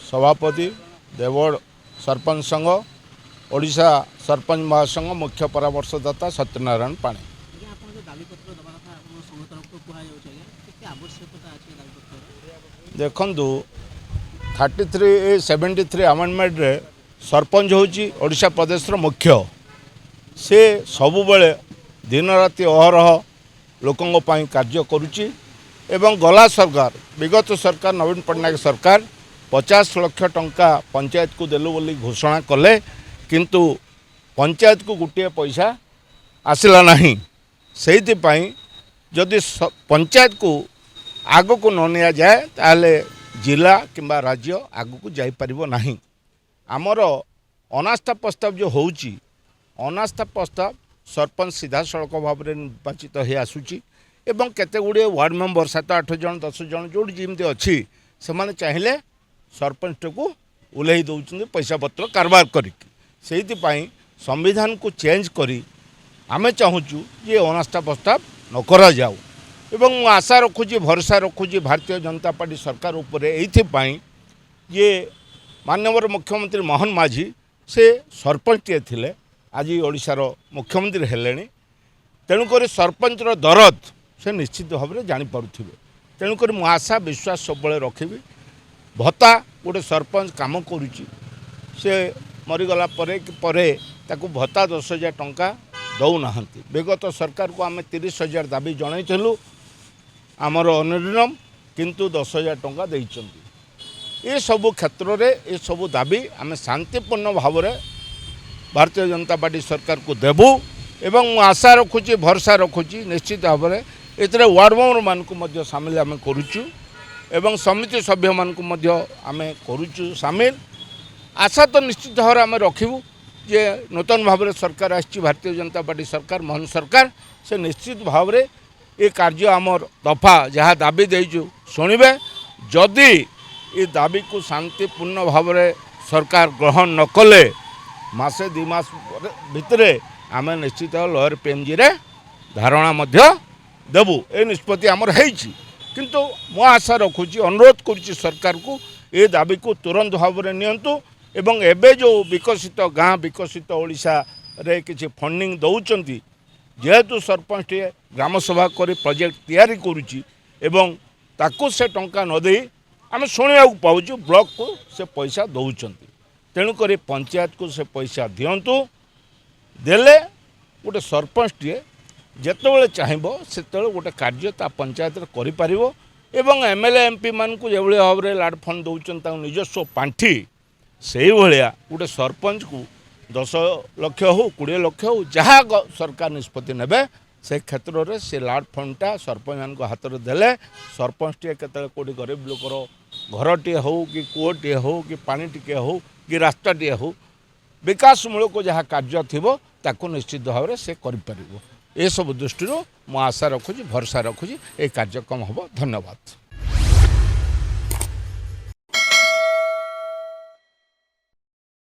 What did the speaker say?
सभापति देवगढ़ सरपंच संघ ओडिशा सरपंच महासंघ मुख्य परामर्शदाता सत्यनारायण पाणी। देखु 33 अमेंडमेंट रे सरपंच होची ओडिशा प्रदेश मुख्य से सबु बेले दिन राति अहरह लोकों कार्य करुच्ची एवं गला सरकार विगत सरकार नवीन पट्टनायक सरकार 50 लाख टंका पंचायत को देलु बोली घोषणा कले किंतु पंचायत को गोटे पैसा आसला नहीं। से जदि पंचायत को आग को न निया जाए ताले जिला किंबा राज्य आग को जाई परिबो नहीं। आमर अनास्था प्रस्ताव जो होउची अनास्था प्रस्ताव सरपंच सीधा सड़क भाव में निर्वाचित हो आसूची एवं केते गुड़े वार्ड मेंबर 7-8 जन 10 जन जो जमी अच्छी से चाहिए सरपंच को उल्लई दौरान पैसा पत्र कारबार करी संविधान को चेंज करी आमे चाहूँ ये अनास्था प्रस्ताव न करा जाऊ एवं आशा रखुची भरोसा रखुची भारतीय जनता पार्टी सरकार उपरे ये माननीय मुख्यमंत्री मोहन माझी से सरपंच थे आज ओडिशार मुख्यमंत्री हेले तेणुक सरपंच दरद से निश्चित भाव में जापे तेणुक मु आशा विश्वास सब रखी भत्ता गोटे सरपंच कम करुच्ची से मरीगला ताकू भत्ता 10,000 टंका दौना। विगत सरकार को आम 30,000 दाबी जनईलु आमर अनुदिनम किंतु 10,000 टंका देइचंती। ये सबू क्षेत्र में ये सबू दाबी आम शांतिपूर्ण भाव में भारतीय जनता पार्टी सरकार को देबू एवं आशा रखुची भरोसा रखुची निश्चित भाव में एतरे वार्ड मेंबर मानक सामिल आम करुचु एवं समिति सभ्य मानक आम करुचु सामिल। आशा तो निश्चित भाव आम रखिबू जे नूतन भाव में सरकार आछि भारतीय जनता पार्टी सरकार मोहन सरकार से निश्चित भाव में ये कार्य आमर दफा जहाँ दाबी देइचु शुणिबे जदि ये दाबी को शांतिपूर्ण भाव में सरकार ग्रहण न कले मासे 2 मास भितर आम निश्चित लोअर पीएमजी रे धारणा मध्य देबू ए निष्पत्ति आमर हेइछि किंतु मो आशा रखुची अनुरोध करुच्ची सरकार को ये दाबी को तुरंत भाव में नियंतु एवं एबे जो विकसित गाँ विकसित ओडिशा रे किछि फंडिंग दौचंती जेहेतु सरपंच टे ग्राम सभा कर प्रोजेक्ट तैयारी करुच्ची एवं ताकू से टंका न दे आम शुणा पाऊँ ब्लॉक को से पैसा दौचंती तेणुक पंचायत को से पैसा दिंतु देले गोटे सरपंच टे जितेबाला चाहब से गोटे कार्य पंचायत कर एवं एमएलए एमपी मान को जो भाव में लाड फंड दौरान निजस्व पांठी से भाया गोटे सरपंच को 10 लाख हो 20 लाख हो जहाँ सरकार निष्पत्ति नेबे से क्षेत्र में से लाड फंडटा सरपंच मान हाथ में देले सरपंच टे के कौटी गरीब लोकर घर टे हो कि कूटे हो कि पानी टे हो कि रास्ता टे हो विकासमूलक जहाँ कार्य थी ताकू निश्चित भाव में से कर सब दृष्टि मु आशा रखुची भरोसा रखुची ये कार्यक्रम हम। धन्यवाद।